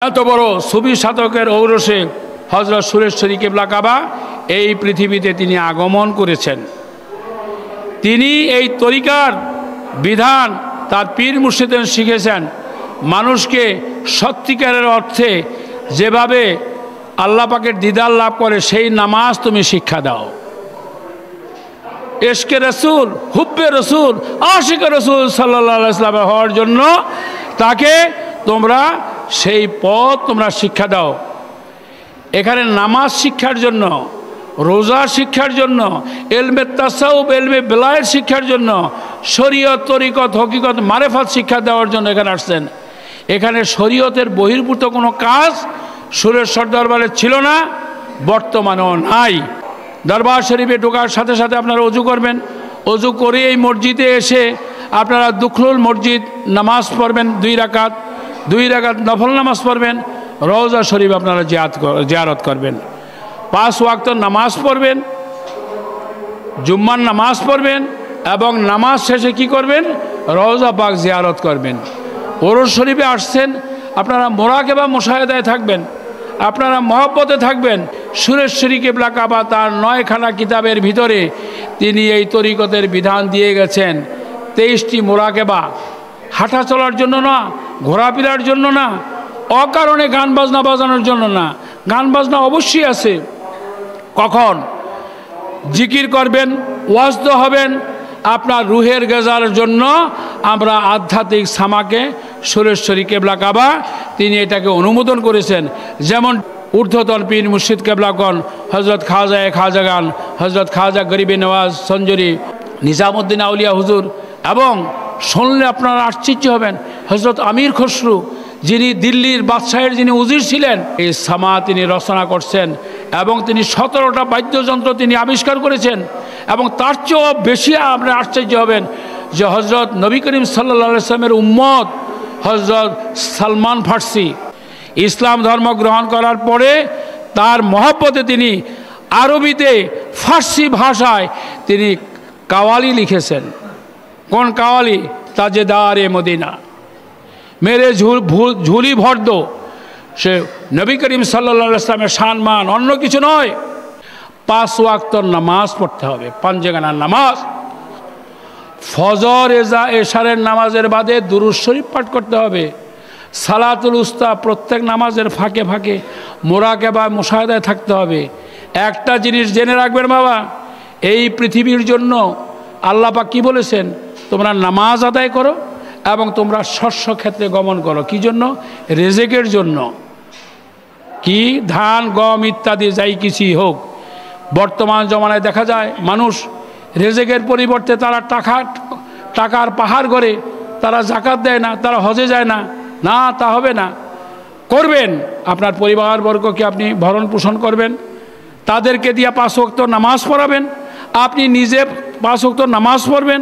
এত বড় সুফি সাধকের ঔরসে হযরত সুরেশ্বরী কেবলা কাবা এই পৃথিবীতে তিনি আগমন করেছেন। তিনি এই তরিকার বিধান তার পীর মুর্শিদের শিখেছেন। মানুষকে সত্যিকারের অর্থে যেভাবে আল্লাহ পাকের দিদার লাভ করে সেই নামাজ তুমি শিক্ষা দাও। ইশকে রসুল, হুব্বে রসুল, আশিকে রসুল সাল্লাল্লাহু আলাইহি ওয়াসাল্লাম হওয়ার জন্য তাকে তোমরা সেই পথ তোমরা শিক্ষা দাও। এখানে নামাজ শিক্ষার জন্য, রোজা শিক্ষার জন্য, এলমে তাসাউফ, এলমে বেলায়েত শিক্ষার জন্য, শরীয়ত, তরিকত, হকিকত, মারেফাত শিক্ষা দেওয়ার জন্য এখানে আসছেন। এখানে শরীয়তের বহির্ভূত কোনো কাজ সুরেশ্বর দরবারে ছিল না, বর্তমানেও নাই। দরবার শরীফে ঢোকার সাথে সাথে আপনারা অজু করবেন। অজু করে এই মসজিদে এসে আপনারা দুখলুল মসজিদ নামাজ পড়বেন, 2 রাকাত নফল নামাজ পড়বেন। রওজা শরীফ আপনারা জিয়ারত করবেন। 5 ওয়াক্ত নামাজ পড়বেন, জুম্মার নামাজ পড়বেন এবং নামাজ শেষে কি করবেন? রওজা পাক জিয়ারত করবেন। ওরস শরীফে আসছেন, আপনারা মোরাকেবা মুশাহাদায় থাকবেন, আপনারা মহব্বতে থাকবেন। সুরেশ্বরী কেবলা কাবা তার 9খানা কিতাবের ভিতরে তিনি এই তরিকতের বিধান দিয়ে গেছেন। 23টি মোরাকেবা, হাঁটা চলার জন্য না, ঘোরাফেরার জন্য না, অকারণে গান বাজনা বাজানোর জন্য না। গান বাজনা অবশ্যই আছে, কখন জিকির করবেন, ওয়াজ হবেন, আপনার রুহের গেজার জন্য আমরা আধ্যাত্মিক সামাকে সুরেশ্বরী কেবলা কাবা তিনি এটাকে অনুমোদন করেছেন। যেমন ঊর্ধ্বতন পীর মুর্শিদ কেবলাগণ হজরত খাজাগান, হজরত খাজা গরিবে নওয়াজ সঞ্জরি, নিজামুদ্দিন আউলিয়া হুজুর, এবং শুনলে আপনারা আশ্চর্য হবেন হজরত আমির খসরু, যিনি দিল্লির বাদশাহের যিনি উজির ছিলেন, এই সামা তিনি রচনা করছেন এবং তিনি 17টা বাদ্যযন্ত্র তিনি আবিষ্কার করেছেন। এবং তার চেয়েও বেশি আপনি আশ্চর্য হবেন যে হজরত নবী করিম সাল্লাল্লাহু আলাইহি ওয়াসাল্লামের উম্মত হজরত সালমান ফার্সি ইসলাম ধর্ম গ্রহণ করার পরে তার মহব্বতে তিনি আরবিতে ফার্সি ভাষায় তিনি কাওয়ালি লিখেছেন। কোন কাওয়ালি? তাজেদারে মদিনা, মেরে ঝুলি ভর দো। সে নবী করিম সাল্লাল্লাহু আলাইহি ওয়াসাল্লামের সম্মান, অন্য কিছু নয়। 5 ওয়াক্ত নামাজ পড়তে হবে, 5 জায়গার নামাজ। ফজর, এশারের নামাজের বাদে দুরূদ শরীফ পাঠ করতে হবে। সালাতুল উস্তা প্রত্যেক নামাজের ফাঁকে ফাঁকে মোরাকাবা মুশাহাদায় থাকতে হবে। একটা জিনিস জেনে রাখবেন বাবা, এই পৃথিবীর জন্য আল্লাহ পাক কি বলেছেন? তোমরা নামাজ আদায় করো এবং তোমরা শস্য ক্ষেত্রে গমন করো। কি জন্য? রেজেকের জন্য। কি ধান, গম ইত্যাদি যাই কিছুই হোক, বর্তমান জমানায় দেখা যায় মানুষ রেজেকের পরিবর্তে তারা টাকার পাহাড় করে, তারা জাকাত দেয় না, তারা হজে যায় না। না, তা হবে না। করবেন, আপনার পরিবারবর্গকে আপনি ভরণ পোষণ করবেন, তাদেরকে দিয়ে 5 ওয়াক্ত নামাজ পড়াবেন, আপনি নিজে 5 ওয়াক্ত নামাজ পড়বেন,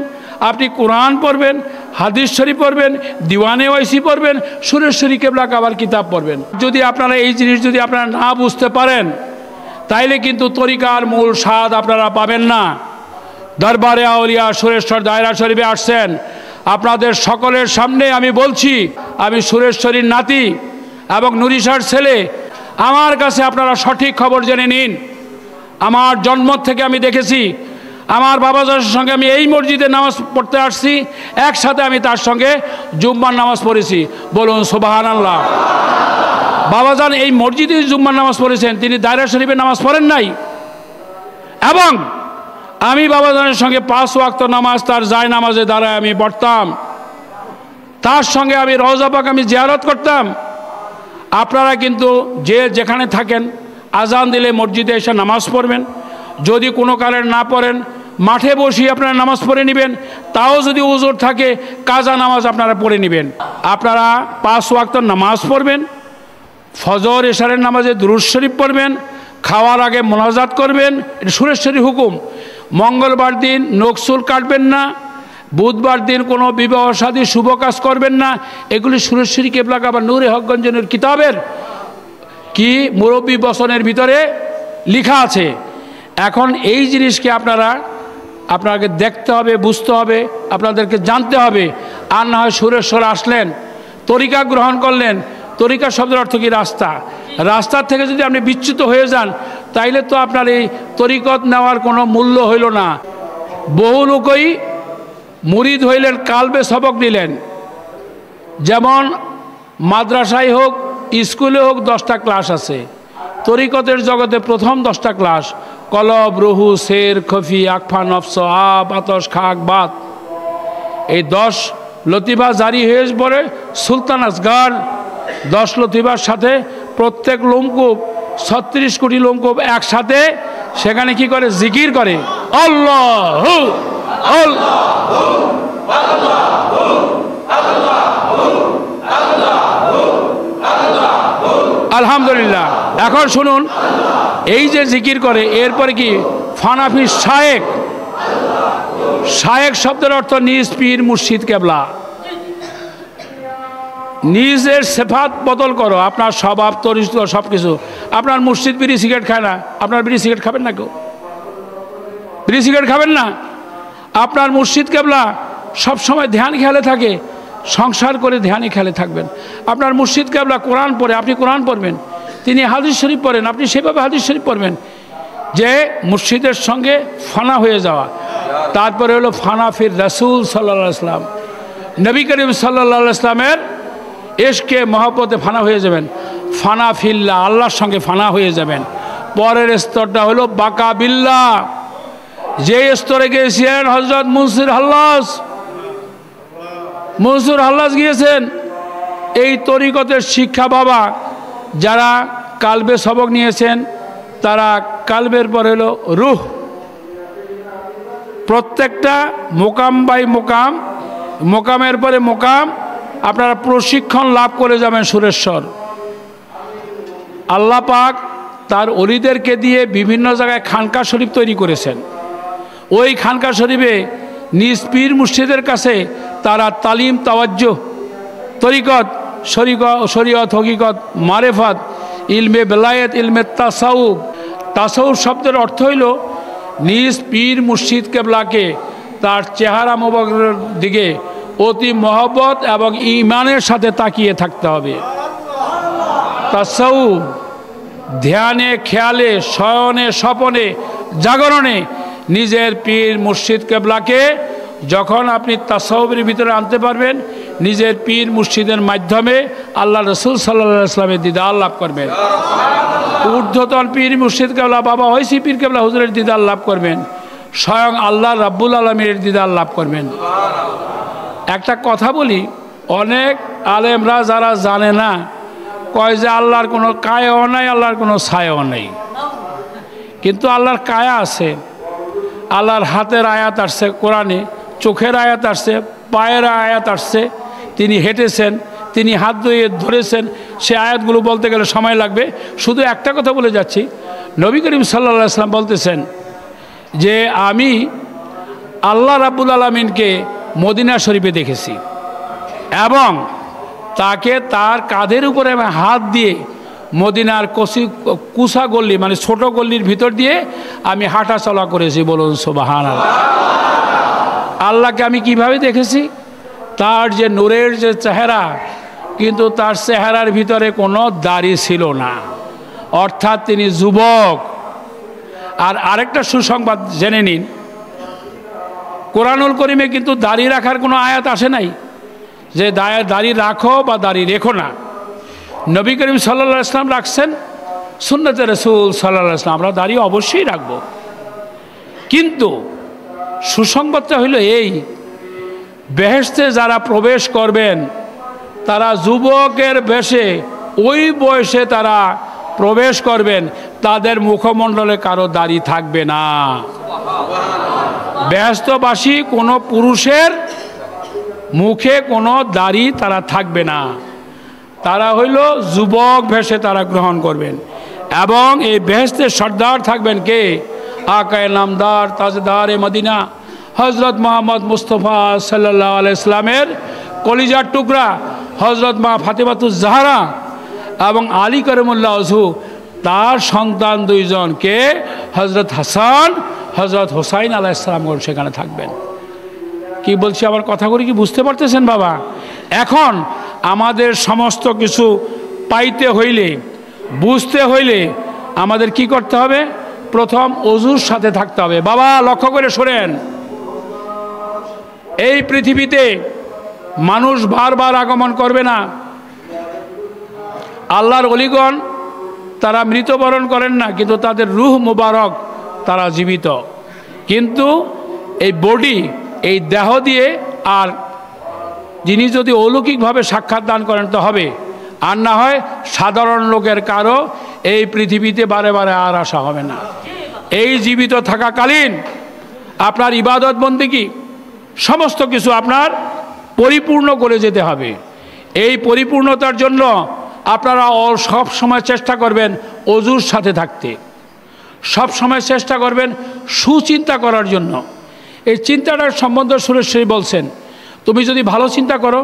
আপনি কোরআন পড়বেন, হাদিস শরীফ পড়বেন, দিওয়ানে ওয়াইসি পড়বেন, সুরেশ্বরী কেবলা কাবার কিতাব পড়বেন। যদি আপনারা এই জিনিস যদি আপনারা না বুঝতে পারেন তাইলে কিন্তু তরিকার মূল স্বাদ আপনারা পাবেন না। দরবারে আউলিয়া সুরেশ্বর দায়রা শরীফে আসছেন, আপনাদের সকলের সামনে আমি বলছি, আমি সুরেশ্বরীর নাতি এবং নুরিশার ছেলে। আমার কাছে আপনারা সঠিক খবর জেনে নিন। আমার জন্ম থেকে আমি দেখেছি, আমার বাবাজানের সঙ্গে আমি এই মসজিদে নামাজ পড়তে আসছি, একসাথে আমি তার সঙ্গে জুম্মার নামাজ পড়েছি। বলুন সুবহানাল্লাহ। বাবাজান এই মসজিদে জুম্মার নামাজ পড়েছেন, তিনি দায়রা শরীফে নামাজ পড়েন নাই। এবং আমি বাবাজানের সঙ্গে 5 ওয়াক্ত নামাজ তার যায় নামাজে দাঁড়ায় আমি পড়তাম, তার সঙ্গে আমি রওজা পাক আমি জিয়ারত করতাম। আপনারা কিন্তু যে যেখানে থাকেন আজান দিলে মসজিদে এসে নামাজ পড়বেন। যদি কোনো কারণে না পড়েন, মাঠে বসিয়ে আপনারা নামাজ পড়ে নেবেন। তাও যদি উজুর থাকে, কাজা নামাজ আপনারা পড়ে নেবেন। আপনারা 5 ওয়াক্ত নামাজ পড়বেন, ফজর এশারের নামাজে দুরূদ শরীফ পড়বেন, খাওয়ার আগে মোনাজাত করবেন, এটা সুরেশ্বরী হুকুম। মঙ্গলবার দিন নকশুল কাটবেন না, বুধবার দিন কোনো বিবাহ শাদী শুভ কাজ করবেন না। এগুলি সুরেশ্বরী কেবলা কাবা নূরে হকগঞ্জের কিতাবের কি মুরব্বী বচনের ভিতরে লেখা আছে। এখন এই জিনিসকে আপনাকে দেখতে হবে, বুঝতে হবে, আপনাদেরকে জানতে হবে। আর না হয় সুরেশ্বর আসলেন, তরিকা গ্রহণ করলেন, তরিকা শব্দের অর্থ কি? রাস্তা। রাস্তার থেকে যদি আপনি বিচ্যুত হয়ে যান তাইলে তো আপনার এই তরিকত নেওয়ার কোনো মূল্য হইল না। বহু লোকই মুরিদ হইলেন, কালবে সবক নিলেন। যেমন মাদ্রাসায় হোক, স্কুলে হোক 10টা ক্লাস আছে। তরিকতের জগতে প্রথম 10টা ক্লাস কলব, রুহু, শের, খফি, আকফা, নফস, আব, আতস, খাক, বাত। এই 10 লতিফা জারি হয়ে পড়ে সুলতান আসগার। 10 লতিফার সাথে প্রত্যেক লোমকূপ 36 কোটি লোমকূপ একসাথে সেখানে কি করে? জিকির করে আল্লাহু আল্লাহু আল্লাহু আল্লাহু আল্লাহু আল্লাহু আলহামদুলিল্লাহ। এখন শুনুন, এই যে জিকির করে এরপরে কি? ফানাফি শায়েক। শায়েক শব্দের অর্থ নিজ পীর মুর্শিদ কেবলা। নিজের সেফাত বদল করো, আপনার স্বভাব চরিত্র সব কিছু। আপনার মুর্শিদ বিড়ি সিগারেট খায় না, আপনার বিড়ি সিগারেট খাবেন না? কেউ বিড়ি সিগারেট খাবেন না? আপনার মুর্শিদ কেবলা সবসময় ধ্যান খেয়ালে থাকে, সংসার করে ধ্যানে খেয়ালে থাকবেন। আপনার মুর্শিদ কেবলা কোরআন পড়ে, আপনি কোরআন পড়বেন। তিনি হাদিস শরীফ পড়েন, আপনি সেভাবে হাদিস শরীফ পড়বেন। যে মুর্শিদের সঙ্গে ফানা হয়ে যাওয়া। তারপরে হলো ফানা ফির রাসূল সাল্লাল্লাহু আলাইহি ওয়াসাল্লাম, নবী করিম সাল্লাল্লাহু আলাইহি ওয়াসাল্লামের এশকে মহব্বতে ফানা হয়ে যাবেন। ফানা ফিল্লাহ, আল্লাহর সঙ্গে ফানা হয়ে যাবেন। পরের স্তরটা হলো বাকা বিল্লাহ। যে স্তরে গিয়েছিলেন হযরত মনসুর হাল্লাজ গিয়েছেন। এই তরিকতের শিক্ষা বাবা যারা কালবে সবক নিয়েছেন তারা কালবের পরে হলো রুহ। প্রত্যেকটা মোকাম বাই মোকাম, মোকামের পরে মোকাম আপনারা প্রশিক্ষণ লাভ করে যাবেন সুরেশ্বর। আল্লাহ পাক তার ওলিদেরকে দিয়ে বিভিন্ন জায়গায় খানকা শরীফ তৈরি করেছেন। ওই খানকা শরীফে নিজ পীর মুর্শিদের কাছে তারা তালিম, তাওয়াজ্জুহ, তরিকত, শরীয়ত, হকিকত, মারেফাত, ইলমে বেলায়েত, ইলমে তাসাউফ। তাসাউফ শব্দের অর্থ হইল নিজ পীর মুর্শিদ কেবলাকে তার চেহারা মোবারকের দিকে অতি মহব্বত এবং ঈমানের সাথে তাকিয়ে থাকতে হবে। তাসাউফ ধ্যানে, খেয়ালে, শয়নে, স্বপনে, জাগরণে নিজের পীর মুর্শিদ কেবলাকে যখন আপনি তাসাউফের ভিতরে আনতে পারবেন, নিজের পীর মুর্শিদের মাধ্যমে আল্লাহ রসুল সাল্লাল্লাহু আলাইহি ওয়াসাল্লামের দিদার লাভ করবেন। ঊর্ধ্বতন পীর মুর্শিদ কেবলা বাবা ঐশী পীর কেবলা হুজুরের দিদার লাভ করবেন। স্বয়ং আল্লাহ রাব্বুল আলামিনের দিদার লাভ করবেন। একটা কথা বলি, অনেক আলেমরা যারা জানে না কয় যে আল্লাহর কোনো কায়াও নাই, আল্লাহর কোনো ছায়াও নেই। কিন্তু আল্লাহর কায়া আছে। আল্লাহর হাতের আয়াত আসছে কোরআনে, চোখের আয়াত আসছে, পায়ের আয়াত আসছে। তিনি হেঁটেছেন, তিনি হাত ধরেছেন। সে আয়াতগুলো বলতে গেলে সময় লাগবে। শুধু একটা কথা বলে যাচ্ছি, নবী করিম সাল্লাল্লাহু আলাইহি ওয়াসাল্লাম বলতেছেন যে আমি আল্লাহ রাব্বুল আলামিনকে মদিনা শরীফে দেখেছি এবং তাকে তার কাঁধের উপরে হাত দিয়ে মদিনার কুসা গল্লি মানে ছোট গল্লির ভিতর দিয়ে আমি হাঁটা চলা করেছি। বলুন সুবহানাল্লাহ। আল্লাহকে আমি কিভাবে দেখেছি? তার যে নূরের যে চেহারা, কিন্তু তার চেহারার ভিতরে কোনো দাড়ি ছিল না, অর্থাৎ তিনি যুবক। আর আরেকটা সুসংবাদ জেনে নিন, কোরআনুল করিমে কিন্তু দাড়ি রাখার কোনো আয়াত আসে নাই যে দাড়ি রাখো বা দাড়ি রেখো না। নবী করিম সাল্লাল্লাহু আলাইহি ওয়াসাল্লাম রাখছেন, সুন্নতে রাসূল সাল্লাল্লাহু আলাইহি ওয়াসাল্লাম আমরা দাড়ি অবশ্যই রাখব। কিন্তু সুসংবাদটা হইল এই, বেহেশতে যারা প্রবেশ করবেন তারা যুবকের বেশে ওই বয়সে তারা প্রবেশ করবেন, তাদের মুখমণ্ডলে কারো দাড়ি থাকবে না। বেহেশতবাসী কোনো পুরুষের মুখে কোনো দাড়ি তারা থাকবে না। তারা হইল যুবক ভেষে তারা গ্রহণ করবেন। এবং এই বেহেশতের সর্দার থাকবেন কে? আকায়ে নামদার, তাজদার এ মদিনা হজরত মোহাম্মদ মুস্তফা সাল্লাল্লাহু আলাইহি সাল্লামের কলিজার টুকরা হজরত মা ফাতেমাতুজ জাহরা এবং আলী করিমুল্লাহ ওয়াজহু, তার সন্তান দুইজন কে? হজরত হাসান, হজরত হোসাইন আলাইহিস সালাম সেখানে থাকবেন। কি বলছি, আমার কথাগুলি কি বুঝতে পারতেছেন বাবা? এখন আমাদের সমস্ত কিছু পাইতে হইলে, বুঝতে হইলে আমাদের কি করতে হবে? প্রথম অজুর সাথে থাকতে হবে। বাবা লক্ষ্য করে শোনেন, এই পৃথিবীতে মানুষ বারবার আগমন করবে না। আল্লাহর ওলিগণ তারা মৃত্যুবরণ করেন না, কিন্তু তাদের রূহ মুবারক তারা জীবিত। কিন্তু এই বডি, এই দেহ দিয়ে, আর যিনি যদি অলৌকিকভাবে সাক্ষাৎ দান করেন তো হবে, আর না হয় সাধারণ লোকের কারো এই পৃথিবীতে বারে বারে আর আসা হবে না। এই জীবিত থাকাকালীন আপনার ইবাদত বন্দেগী সমস্ত কিছু আপনার পরিপূর্ণ করে যেতে হবে। এই পরিপূর্ণতার জন্য আপনারা সব সময় চেষ্টা করবেন অজুর সাথে থাকতে, সব সময় চেষ্টা করবেন সুচিন্তা করার জন্য। এই চিন্তাটার সম্বন্ধে সুরেশ্বরী বলছেন, তুমি যদি ভালো চিন্তা করো,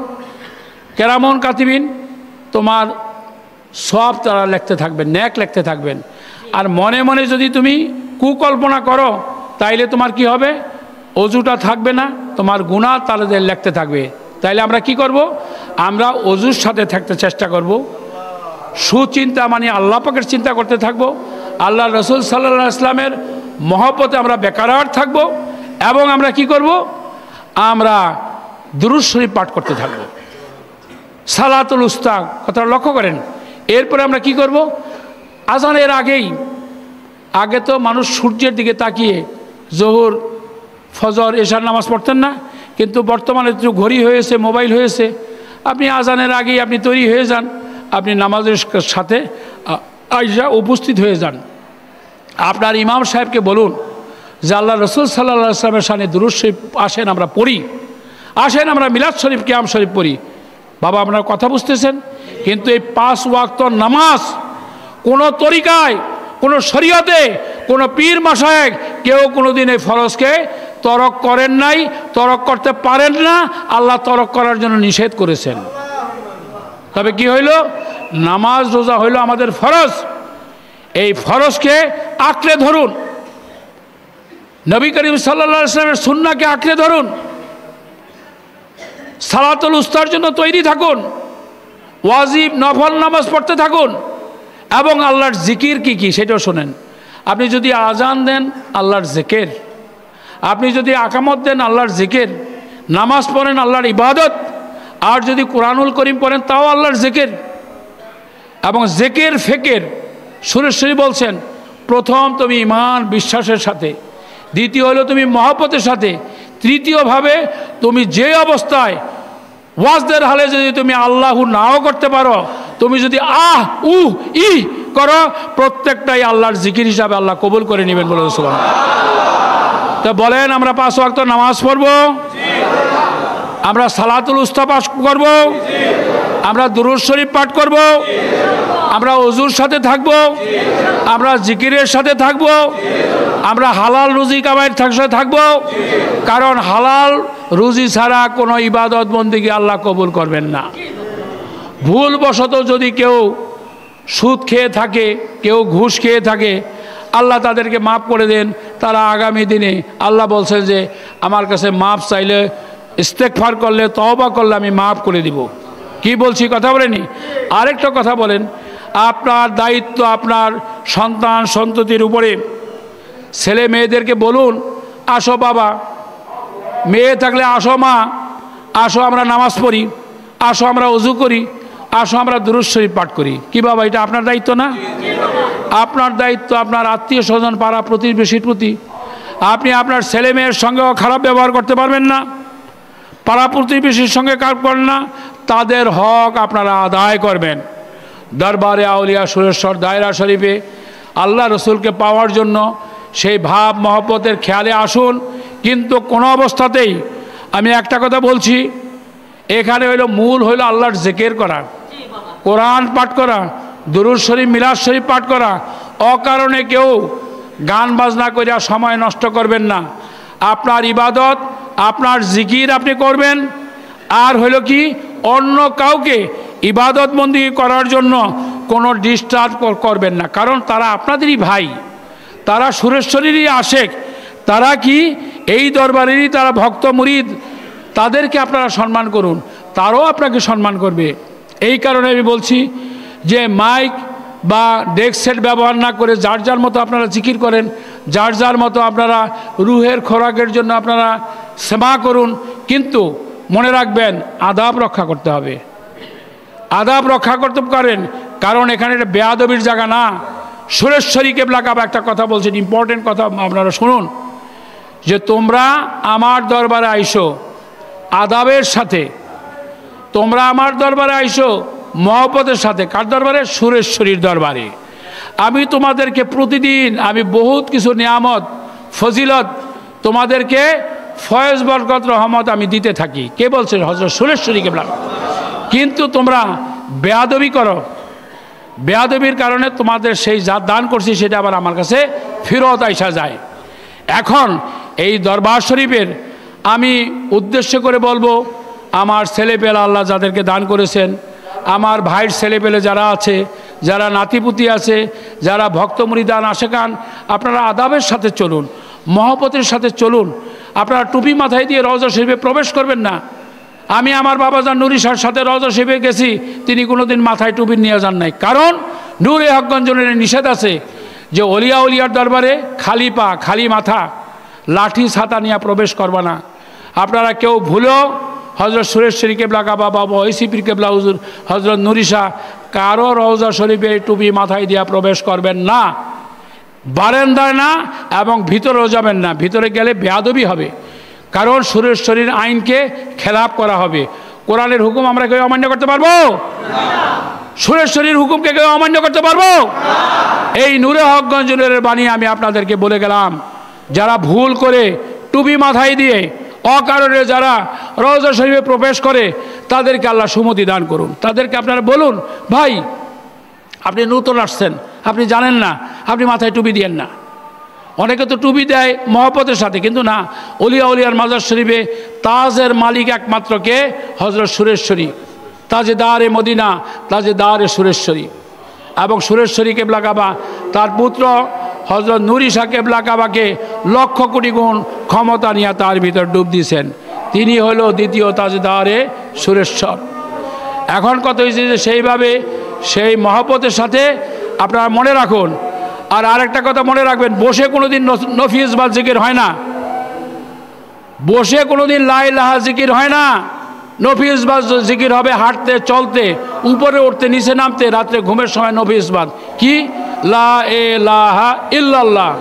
কেরামন কাতিবিন তোমার সব তারা লিখতে থাকবেন, ন্যাক লিখতে থাকবেন। আর মনে মনে যদি তুমি কুকল্পনা করো, তাইলে তোমার কি হবে? অজুটা থাকবে না, তোমার গুনাহ তাদের লিখতে থাকবে। তাইলে আমরা কি করব? আমরা অজুর সাথে থাকতে চেষ্টা করব, সুচিন্তা মানে আল্লাহ পাকের চিন্তা করতে থাকবো, আল্লাহ রসুল সাল্লাল্লাহু আলাইহি ওয়াসাল্লামের মহব্বতে আমরা বেকারার থাকব, এবং আমরা কি করব? আমরা দুরূদ শরীফ পাঠ করতে থাকব, সালাতুল উস্তা। কথাটা লক্ষ্য করেন। এরপরে আমরা কি করব? আজানের আগে তো মানুষ সূর্যের দিকে তাকিয়ে জোহর, ফজর, এশার নামাজ পড়তেন না, কিন্তু বর্তমানে তো ঘড়ি হয়েছে, মোবাইল হয়েছে। আপনি আজানের আগেই আপনি তৈরি হয়ে যান, আপনি নামাজের সাথে আইসা উপস্থিত হয়ে যান। আপনার ইমাম সাহেবকে বলুন যে আল্লাহ রসুল সাল্লাল্লাহু আলাইহি ওয়াসাল্লামের শানে দুরূদ শরীফ আসেন আমরা পড়ি, আসেন আমরা মিলাদ শরীফ, কিয়াম শরীফ পড়ি। বাবা আপনারা কথা বুঝতেছেন? কিন্তু এই 5 ওয়াক্ত নামাজ কোনো তরিকায়, কোনো শরীয়তে, কোনো পীর মাশায়েখ কেউ কোনোদিন এই ফরজকে তরক করেন নাই, তরক করতে পারেন না। আল্লাহ তরক করার জন্য নিষেধ করেছেন। তবে কি হইল? নামাজ রোজা হইল আমাদের ফরজ। এই ফরজকে আঁকড়ে ধরুন, নবী করিম সাল্লাল্লাহু আলাইহি ওয়াসাল্লামের সুন্নাহকে আঁকড়ে ধরুন, সালাতুল উস্তার জন্য তৈরি থাকুন, ওয়াজিব নফল নামাজ পড়তে থাকুন, এবং আল্লাহর জিকির কি কি সেটাও শোনেন। আপনি যদি আজান দেন আল্লাহর জিকির, আপনি যদি আকামত দেন আল্লাহর জিকির, নামাজ পড়েন আল্লাহর ইবাদত, আর যদি কোরআনুল করিম পড়েন তাও আল্লাহর জিকির। এবং জিকির ফিকির সুরেশ্বরী বলছেন, প্রথম তুমি ঈমান বিশ্বাসের সাথে, দ্বিতীয় হলো তুমি মহব্বতের সাথে, তৃতীয়ভাবে তুমি যে অবস্থায় ওয়াজদের হালে যদি তুমি আল্লাহু নাও করতে পারো, তুমি যদি আহ উহ ই করো, প্রত্যেকটাই আল্লাহর জিকির হিসাবে আল্লাহ কবুল করে নেবেন বলে সুবহানাল্লাহ। তো বলেন আমরা 5 ওয়াক্ত নামাজ পড়ব, আমরা সালাতুল উস্তা পাঠ করব, আমরা দুরূদ শরীফ পাঠ করব, আমরা ওযুর সাথে থাকব, আমরা জিকিরের সাথে থাকব, আমরা হালাল রুজি কামাইয়ের সাথে থাকব। কারণ হালাল রুজি ছাড়া কোনো ইবাদত বন্দেগী আল্লাহ কবুল করবেন না। ভুলবশত যদি কেউ সুদ খেয়ে থাকে, কেউ ঘুষ খেয়ে থাকে, আল্লাহ তাদেরকে মাফ করে দেন। তারা আগামী দিনে আল্লাহ বলছেন যে আমার কাছে মাফ চাইলে, ইস্তেগফার করলে, তওবা করলে আমি মাফ করে দিব। কি বলছি কথা বলেনি? আরেকটা কথা বলেন, আপনার দায়িত্ব আপনার সন্তান সন্ততির উপরে। ছেলে মেয়েদেরকে বলুন, আসো বাবা, মেয়ে থাকলে আসো মা, আসো আমরা নামাজ পড়ি, আসো আমরা ওযু করি, আসো আমরা দুরূদ শরীফ পাঠ করি। কি বাবা, এটা আপনার দায়িত্ব না? আপনার দায়িত্ব আপনার আত্মীয় স্বজন, পাড়া প্রতিবেশীর প্রতি। আপনি আপনার ছেলে মেয়ের সঙ্গেও খারাপ ব্যবহার করতে পারবেন না, পাড়া প্রতিবেশীর সঙ্গে কাজ করেন না, তাদের হক আপনারা আদায় করবেন। দরবারে আউলিয়া সুরেশ্বর দায়রা শরীফে আল্লাহ রসুলকে পাওয়ার জন্য সেই ভাব মহব্বতের খেয়ালে আসুন। কিন্তু কোনো অবস্থাতেই আমি একটা কথা বলছি, এখানে হইল মূল হইল আল্লাহর জিকির করা, কোরআন পাঠ করা, দুরূদ শরীফ, মিলাদ শরীফ পাঠ করা। অকারণে কেউ গান বাজনা করিয়া সময় নষ্ট করবেন না। আপনার ইবাদত, আপনার জিকির আপনি করবেন। আর হইল কি, অন্য কাউকে ইবাদত বন্দেগী করার জন্য কোনো ডিস্টার্ব করবেন না। কারণ তারা আপনাদেরই ভাই, তারা সুরেশ্বরীরই আশেক, তারা কি এই দরবারেরই তারা ভক্ত মুরিদ। তাদেরকে আপনারা সম্মান করুন, তারাও আপনাকে সম্মান করবে। এই কারণে আমি বলছি যে মাইক বা ডেস্ক সেট ব্যবহার না করে যার যার মতো আপনারা জিকির করেন, যার যার মতো আপনারা রুহের খোরাকের জন্য আপনারা সেবা করুন, কিন্তু মনে রাখবেন আদাব রক্ষা করতে হবে। আদাব রক্ষা করতে পারেন, কারণ এখানে এটা বেয়াদবির জায়গা না। সুরেশ্বরী কেবলা কাবা একটা কথা বলছেন, ইম্পর্টেন্ট কথা, আপনারা শুনুন, যে তোমরা আমার দরবারে আইসো আদাবের সাথে, তোমরা আমার দরবারে আইসো মহব্বতের সাথে। কার দরবারে? সুরেশ্বরীর দরবারে। আমি তোমাদেরকে প্রতিদিন আমি বহুত কিছু নিয়ামত ফজিলত তোমাদেরকে ফয়েজ বরকত রহমত আমি দিতে থাকি। কে বলছে? হযরত সুরেশ্বরী কেবলা। কিন্তু তোমরা বেয়াদবি করো, বেয়াদবির কারণে তোমাদের সেই যা দান করছি সেটা আবার আমার কাছে ফেরত আইসা যায়। এখন এই দরবার শরীফের আমি উদ্দেশ্য করে বলবো, আমার ছেলেপেলে আল্লাহ যাদেরকে দান করেছেন, আমার ভাইয়ের ছেলেপেলে যারা আছে, যারা নাতিপুতি আছে, যারা ভক্ত মুরিদান আশেকান, আপনারা আদাবের সাথে চলুন, মহব্বতের সাথে চলুন। আপনারা টুপি মাথায় দিয়ে রওজা শরীফে প্রবেশ করবেন না। আমি আমার বাবাজান নুরি শাহর সাথে রওজা শরীফে গেছি, তিনি কোনোদিন মাথায় টুপি নিয়ে যান নাই, কারণ নূরে হকগঞ্জনের নিষেধ আছে যে অলিয়া উলিয়ার দরবারে খালি পা খালি মাথা লাঠি ছাতা নিয়ে প্রবেশ করবা না। আপনারা কেউ ভুলেও হযরত সুরেশ্বরী কেবলা কাবা বাবা ওইসিপির কেবলা হুজুর হযরত নুরি শাহ কারো রওজা শরীফে টুপি মাথায় দিয়া প্রবেশ করবেন না, বারান্দায় না, এবং ভিতরেও যাবেন না। ভিতরে গেলে বেয়াদবি হবে, কারণ সুরেশ্বরীর আইনকে খেলাপ করা হবে। কোরআনের হুকুম আমরা কেউ অমান্য করতে পারবো? সুরেশ্বরীর হুকুমকে কেউ অমান্য করতে পারবো? এই নূরে হকগঞ্জের বাণী আমি আপনাদেরকে বলে গেলাম, যারা ভুল করে টুপি মাথায় দিয়ে অকারণে যারা রওজা শরীফে প্রবেশ করে তাদেরকে আল্লাহ সুমতি দান করুন। তাদেরকে আপনারা বলুন, ভাই আপনি নতুন আসছেন, আপনি জানেন না, আপনি মাথায় টুপি দিয়েন না। অনেকে তো টুপি দেয় মহব্বতের সাথে, কিন্তু না, অলিয়া উলিয়ার মাজার শরীফে তাজের মালিক একমাত্র কে? হযরত সুরেশ্বরী, তাজেদারে মদিনা, তাজেদারে সুরেশ্বরী। এবং সুরেশ্বরী কেবলা কাবা তার পুত্র হযরত নুরি শাহ কেবলা কাবাকে লক্ষ কোটি গুণ ক্ষমতা নিয়ে তার ভিতর ডুব দিয়েছেন। তিনি হলো দ্বিতীয় তাজেদারে সুরেশ্বর। এখন কথা হয়েছে যে সেইভাবে সেই মহব্বতের সাথে আপনারা মনে রাখুন। আর আরেকটা কথা মনে রাখবেন, বসে কোনোদিন নফিজ বা জিকির হয় না, বসে কোনোদিন লা ইলাহা জিকির হয় না। নফিজ বা জিকির হবে হাঁটতে চলতে, উপরে উঠতে নিচে নামতে, রাত্রে ঘুমের সময় নফিজ বাদ কি লা ইলাহা ইল্লাল্লাহ।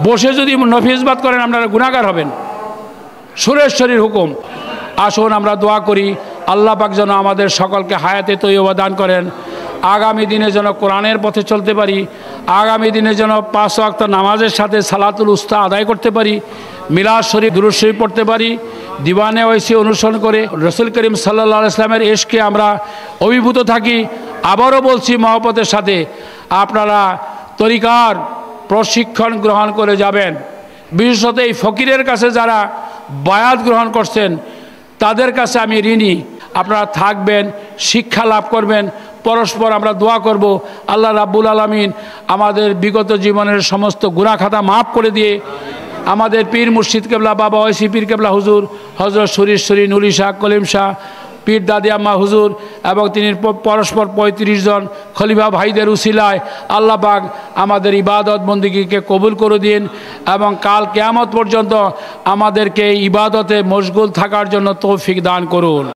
বসে যদি নফিজ বাদ করেন আপনারা গুনাহগার হবেন। সুরেশ্বরীর হুকুম। আসুন আমরা দোয়া করি, আল্লাহ পাক যেন আমাদের সকলকে হায়াতে তৈয়বা দান করেন, আগামী দিনে যেন কোরআনের পথে চলতে পারি, আগামী দিনে যেন 5 ওয়াক্ত নামাজের সাথে সালাতুল উস্তা আদায় করতে পারি, মিলাদ শরীফ দুরূদ শরীফ পড়তে পারি, দিওয়ানে ওয়াইসি অনুসরণ করে রসুল করিম সাল্লাল্লাহু আলাইহি ওয়াসাল্লামের ইশকে আমরা অভিভূত থাকি। আবারও বলছি মহব্বতের সাথে, আপনারা তরিকার প্রশিক্ষণ গ্রহণ করে যাবেন। বিশেষত এই ফকিরের কাছে যারা বায়াত গ্রহণ করছেন তাদের কাছে আমি ঋণী। আপনারা থাকবেন, শিক্ষা লাভ করবেন, পরস্পর আমরা দোয়া করব আল্লাহ রাব্বুল আলামিন আমাদের বিগত জীবনের সমস্ত গুনাহ খাতা মাফ করে দিয়ে আমাদের পীর মুর্শিদ কেবলা বাবা ওইসি পীর কেবলা হুজুর হযরত সুরেশ্বরী নুরি শাহ কলিম শাহ পীর দাদি আম্মা হুজুর এবং তিনি পরস্পর 35 জন খলিফা ভাইদের উসিলায় আল্লাহ পাক আমাদের ইবাদত বন্দেগীকে কবুল করে দিন এবং কাল কিয়ামত পর্যন্ত আমাদেরকে ইবাদতে মশগুল থাকার জন্য তৌফিক দান করুন।